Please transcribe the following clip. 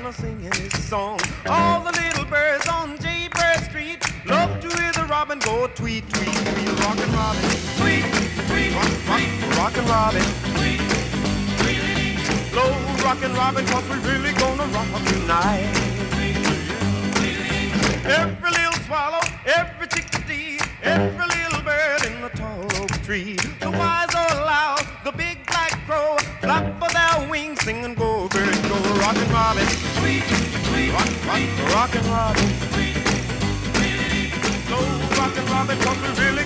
a singing his song. All the little birds on Jaybird Street love to hear the robin go tweet, tweet, tweet. Rockin' Robin, tweet, tweet, rockin' Robin, tweet, tweet. Slow rockin' Robin, 'cause we're really gonna rock tonight. Every little swallow, every chickadee, every little bird in the tall oak tree. The wise old owl, the big black crow, flap of their wings, sing and go, bird, go. Rockin' Robin, tweet, tweet, rockin' Robin, tweet, tweet. Slow rockin' Robin, 'cause we're really